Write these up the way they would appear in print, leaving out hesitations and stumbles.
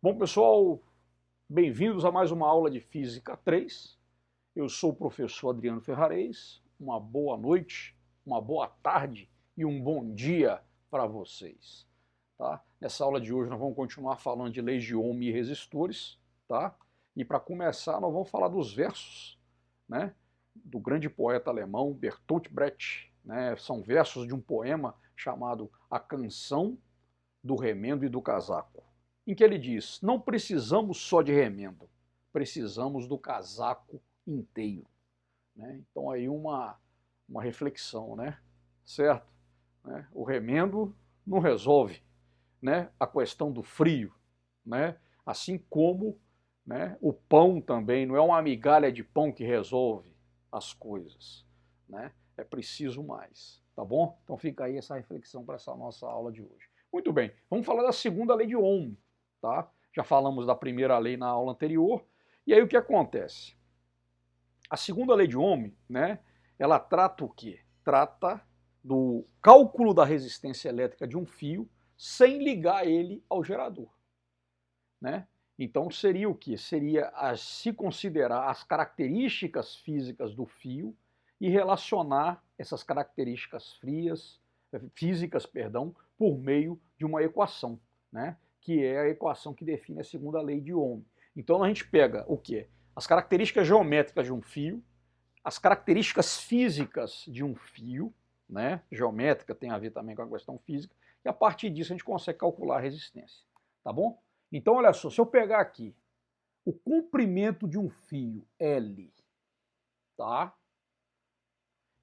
Bom, pessoal, bem-vindos a mais uma aula de Física 3. Eu sou o professor Adriano Ferrarez. Uma boa noite, uma boa tarde e um bom dia para vocês. Tá? Nessa aula de hoje nós vamos continuar falando de leis de Ohm e resistores. Tá? E para começar nós vamos falar dos versos, né, do grande poeta alemão Bertolt Brecht. Né? São versos de um poema chamado A Canção do Remendo e do Casaco, em que ele diz: não precisamos só de remendo, precisamos do casaco inteiro. Né? Então aí uma reflexão, né? Certo? Né? O remendo não resolve, né, a questão do frio, né? Assim como, né, o pão também não é uma migalha de pão que resolve as coisas, né? É preciso mais, tá bom? Então fica aí essa reflexão para essa nossa aula de hoje. Muito bem, vamos falar da segunda lei de Ohm, tá? Já falamos da primeira lei na aula anterior, e aí o que acontece? A segunda lei de Ohm, né, ela trata o quê? Trata do cálculo da resistência elétrica de um fio sem ligar ele ao gerador. Né? Então seria o quê? Seria se considerar as características físicas do fio e relacionar essas características físicas, por meio de uma equação, né? Que é a equação que define a segunda lei de Ohm. Então a gente pega o quê? As características geométricas de um fio, as características físicas de um fio, né? Geométrica tem a ver também com a questão física, e a partir disso a gente consegue calcular a resistência, tá bom? Então olha só, se eu pegar aqui o comprimento de um fio L, tá?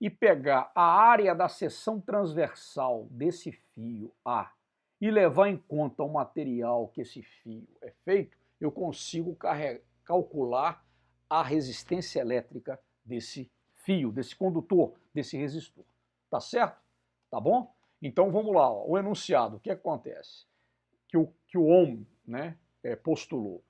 E pegar a área da seção transversal desse fio A e levar em conta o material que esse fio é feito, eu consigo calcular a resistência elétrica desse fio, desse condutor, desse resistor. Tá certo? Tá bom? Então vamos lá, ó. O enunciado, o que acontece? Que o Ohm, né, postulou.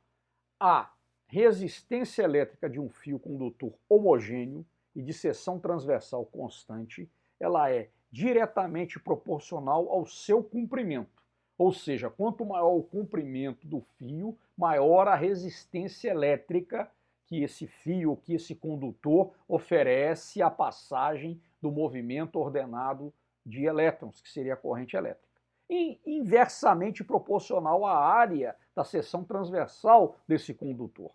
A resistência elétrica de um fio condutor homogêneo e de seção transversal constante, ela é diretamente proporcional ao seu comprimento. Ou seja, quanto maior o comprimento do fio, maior a resistência elétrica que esse fio, que esse condutor oferece à passagem do movimento ordenado de elétrons, que seria a corrente elétrica. E inversamente proporcional à área da seção transversal desse condutor.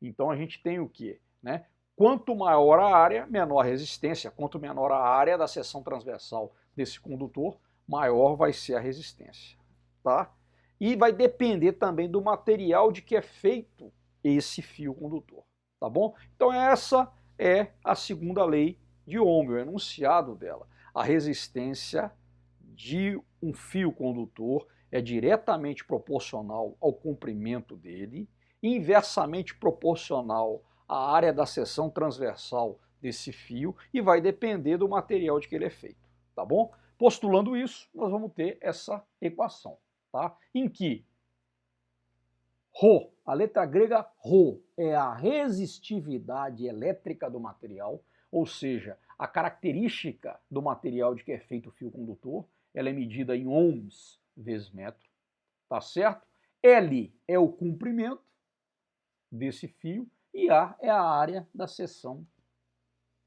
Então a gente tem o quê? Né? Quanto maior a área, menor a resistência. Quanto menor a área da seção transversal desse condutor, maior vai ser a resistência. Tá? E vai depender também do material de que é feito esse fio condutor. Tá bom? Então essa é a segunda lei de Ohm, o enunciado dela. A resistência de um fio condutor é diretamente proporcional ao comprimento dele, inversamente proporcional à área da seção transversal desse fio e vai depender do material de que ele é feito, tá bom? Postulando isso, nós vamos ter essa equação, tá? Em que Rho, a letra grega Rho, é a resistividade elétrica do material, ou seja, a característica do material de que é feito o fio condutor, ela é medida em ohms vezes metro, tá certo? L é o comprimento desse fio e A é a área da seção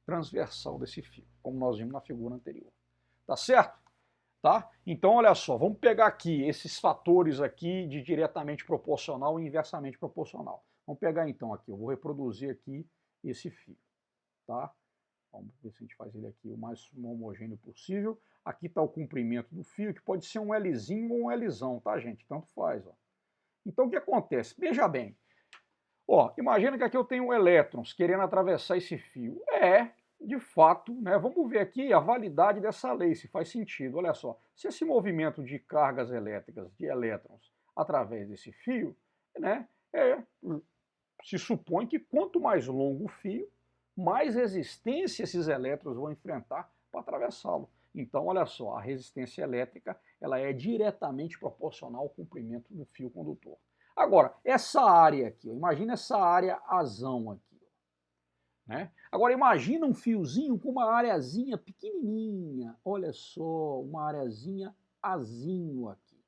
transversal desse fio, como nós vimos na figura anterior. Tá certo? Tá? Então, olha só, vamos pegar aqui esses fatores aqui de diretamente proporcional e inversamente proporcional. Vamos pegar então aqui, eu vou reproduzir aqui esse fio, tá? Vamos ver se a gente faz ele aqui o mais homogêneo possível. Aqui está o comprimento do fio, que pode ser um Lzinho ou um Lzão, tá, gente? Tanto faz, ó. Então, o que acontece? Veja bem, ó, imagina que aqui eu tenho elétrons querendo atravessar esse fio. De fato, né, vamos ver aqui a validade dessa lei, se faz sentido. Olha só, se esse movimento de cargas elétricas, de elétrons, através desse fio, né, se supõe que quanto mais longo o fio, mais resistência esses elétrons vão enfrentar para atravessá-lo. Então, olha só, a resistência elétrica ela é diretamente proporcional ao comprimento do fio condutor. Agora, essa área aqui, imagina essa área azão aqui. Né? Agora imagina um fiozinho com uma areazinha pequenininha, olha só, uma areazinha azinho aqui.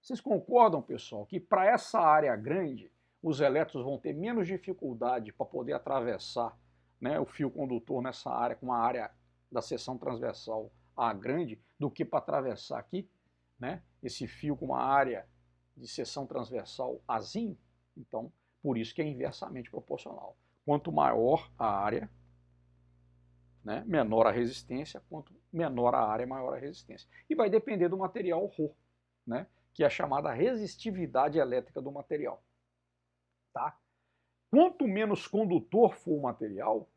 Vocês concordam, pessoal, que para essa área grande, os elétrons vão ter menos dificuldade para poder atravessar, né, o fio condutor nessa área, com uma área da seção transversal A grande, do que para atravessar aqui, né, esse fio com uma área de seção transversal Azinho? Então, por isso que é inversamente proporcional. Quanto maior a área, né, menor a resistência, quanto menor a área, maior a resistência. E vai depender do material Rho, né, que é a chamada resistividade elétrica do material. Tá? Quanto menos condutor for o material,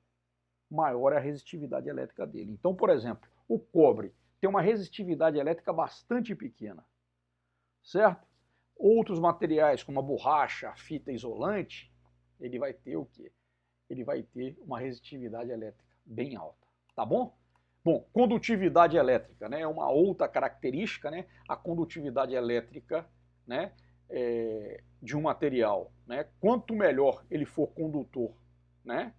maior é a resistividade elétrica dele. Então, por exemplo, o cobre tem uma resistividade elétrica bastante pequena, certo? Outros materiais, como a borracha, a fita isolante, ele vai ter o quê? Ele vai ter uma resistividade elétrica bem alta, tá bom? Bom, condutividade elétrica, né, é uma outra característica, né, a condutividade elétrica, né, de um material, né, quanto melhor ele for condutor, né,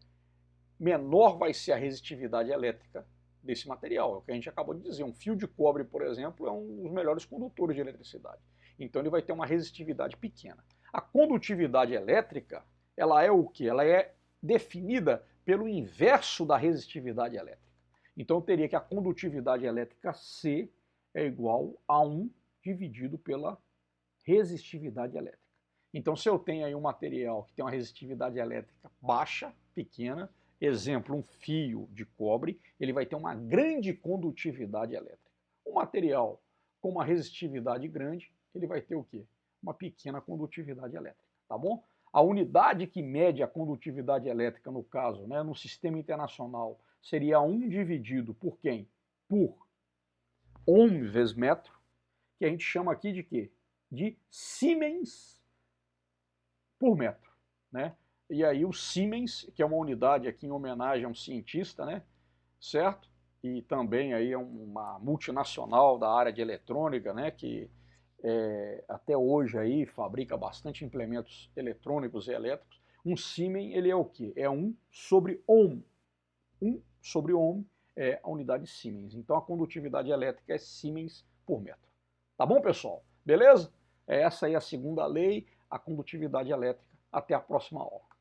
menor vai ser a resistividade elétrica desse material. É o que a gente acabou de dizer, um fio de cobre, por exemplo, é um dos melhores condutores de eletricidade. Então ele vai ter uma resistividade pequena. A condutividade elétrica, ela é o quê? Ela é definida pelo inverso da resistividade elétrica. Então eu teria que a condutividade elétrica C é igual a 1 dividido pela resistividade elétrica. Então se eu tenho aí um material que tem uma resistividade elétrica baixa, pequena, exemplo, um fio de cobre, ele vai ter uma grande condutividade elétrica. Um material com uma resistividade grande, ele vai ter o quê? Uma pequena condutividade elétrica, tá bom? A unidade que mede a condutividade elétrica, no caso, né, no sistema internacional, seria 1 dividido por quem? Por ohm vezes metro, que a gente chama aqui de quê? De Siemens por metro, né? E aí o Siemens, que é uma unidade aqui em homenagem a um cientista, né, certo? E também aí é uma multinacional da área de eletrônica, né, que até hoje aí fabrica bastante implementos eletrônicos e elétricos. Um Siemens, ele é o quê? É 1 sobre ohm. 1 sobre ohm é a unidade Siemens. Então a condutividade elétrica é Siemens por metro. Tá bom, pessoal? Beleza? Essa aí é a segunda lei, a condutividade elétrica. Até a próxima aula.